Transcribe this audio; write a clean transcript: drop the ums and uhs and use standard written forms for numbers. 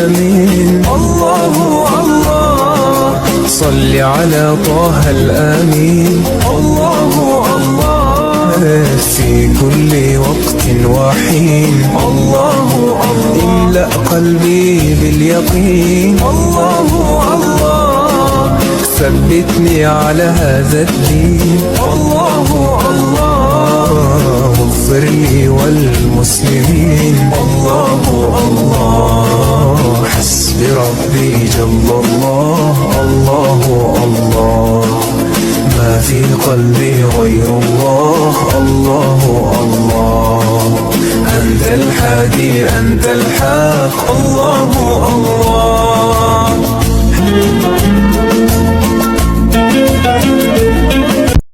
آمين. الله الله صل على طه الأمين. الله الله في كل وقت وحين. الله الله املأ قلبي باليقين. الله الله ثبتني على هذا الدين. الله الله اغفر لي والمسلمين. الله الله حسبي ربي جل الله. الله الله ما في قلبي غير الله. الله الله أنت الحادي أنت الحق. الله الله